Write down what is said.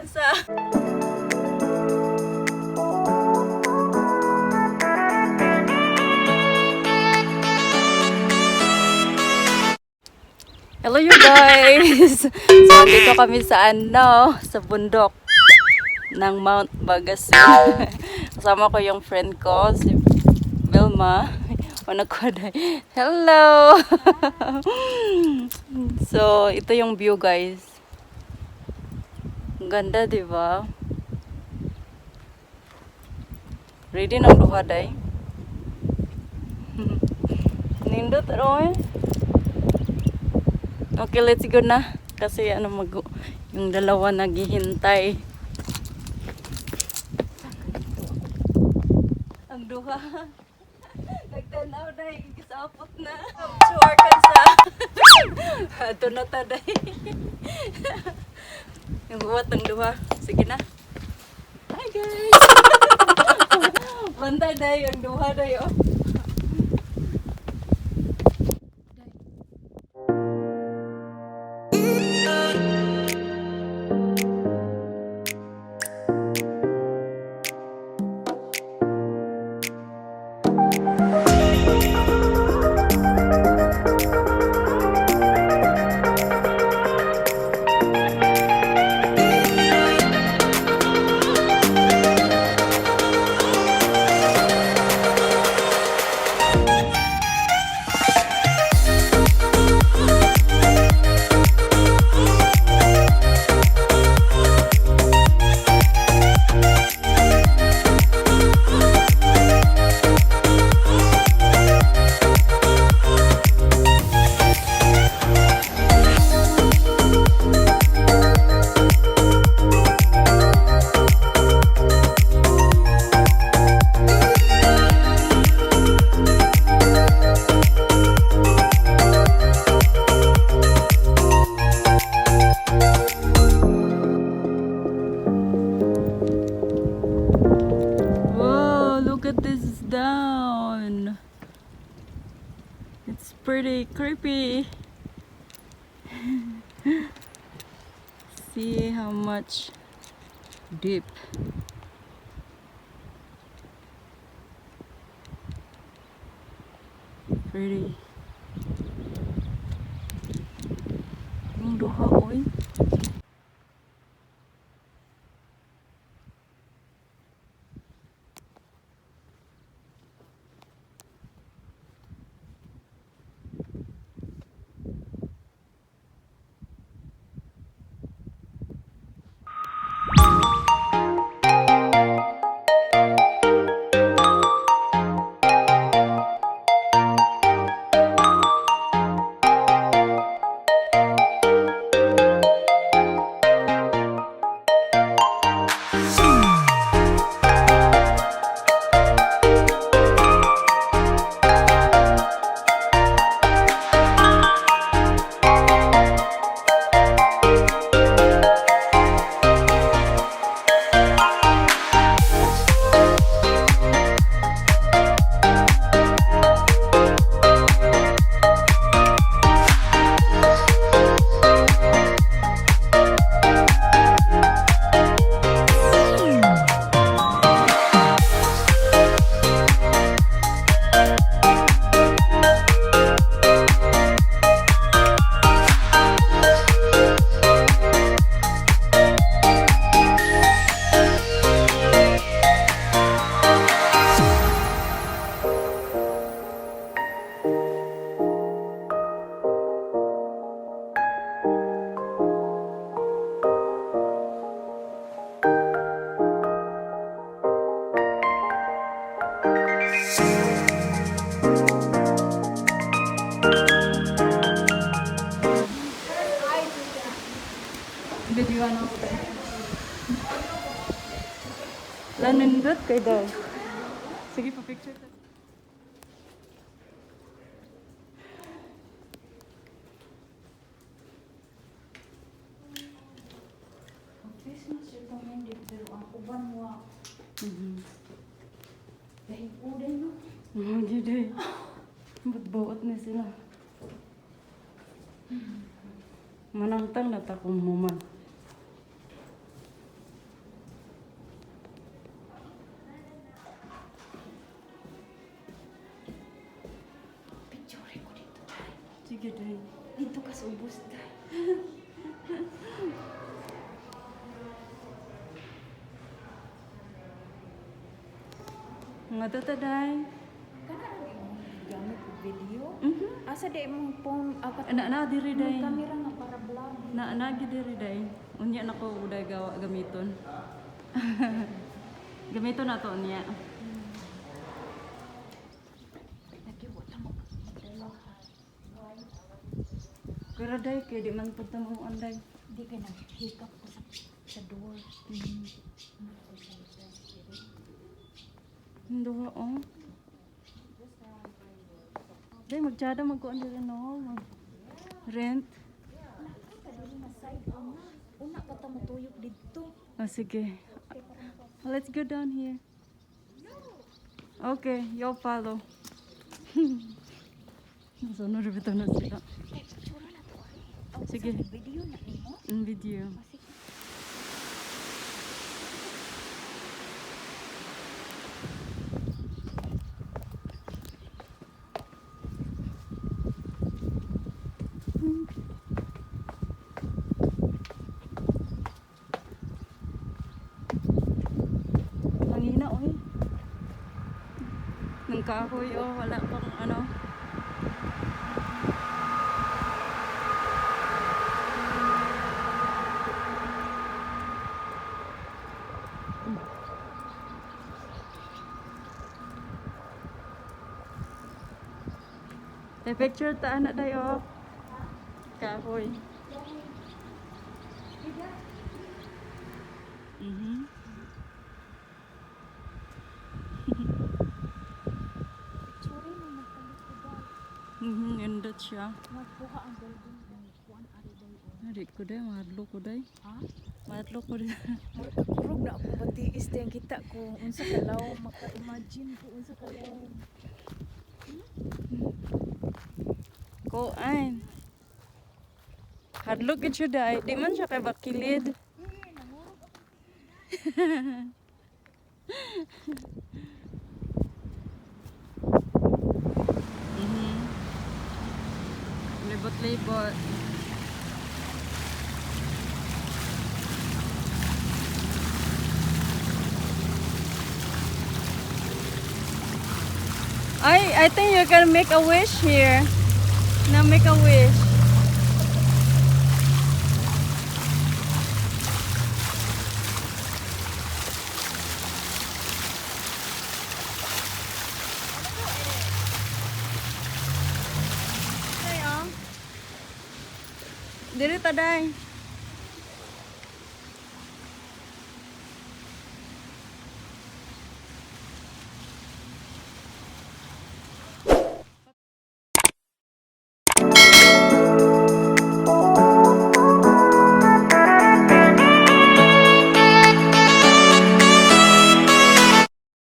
alkansa. Hello you guys! So, dito kami sa sa bundok ng Mount Bagasin. Kasama ko yung friend ko, si Vilma. Hello! So, ito yung view guys. Ang ganda, di ba? Ready ng duha, day? Nindot, ano eh? Okay, let's go na. Kasi yung dalawa naghihintay. Ang duha. Nagtanaw na, igisapot na. Sure ka sa. Ito na taday. Yung buwat ng duha. Sige na. Hi guys! Bantay day, yung duha day oh. Down. It's pretty creepy. See how much deep. Pretty. Yung duha oy. Videoan ako tayo. Lanindot kay daw. Sige pa picture tayo. Christmas recommended pero ang uban mo. Dahil uday no? Hindi. Ba't-baot na sila. Manangtang na takong muman. Nga to taday. Kana ra imong gamit og video? Mhm. Asa di imong phone Na diri day. camera nga para vlog. Na diri day. Unya nako uday gamiton. Gamiton na to unya. Nagiwala mo. Pero day kay di man pud mo anday. Di ka nag-hiccup ko sa door. Duha oh. Day magtsada magkuan diri no. Rent. Kadili na side una. Una pa ta matuyok didto. Oh, sige. Let's go down here. Okay, you'll follow. Sunod bitaw na sila. Picture na to. Sige. Video na nimo. In video. Sige. Hangina oy. Nang kahoy oh, wala pang ano. May picture ta anak dayo. Kahoy. Mhm. Picture mo na kalikod. Mhm, endot siya. Magbuha ang building ng kuan ari day. Ari ko day, madlo ko day. Ha? Madlo ko day. Magkakurog na ako batiis din kita ko unsa kalaw maka-imagine ko unsa kalaw. Kuan. Hadlok gid siya day. Di man siya kay bakilid. Mhm. Libot-libot. I think you can make a wish here. Now make a wish. Diri taday.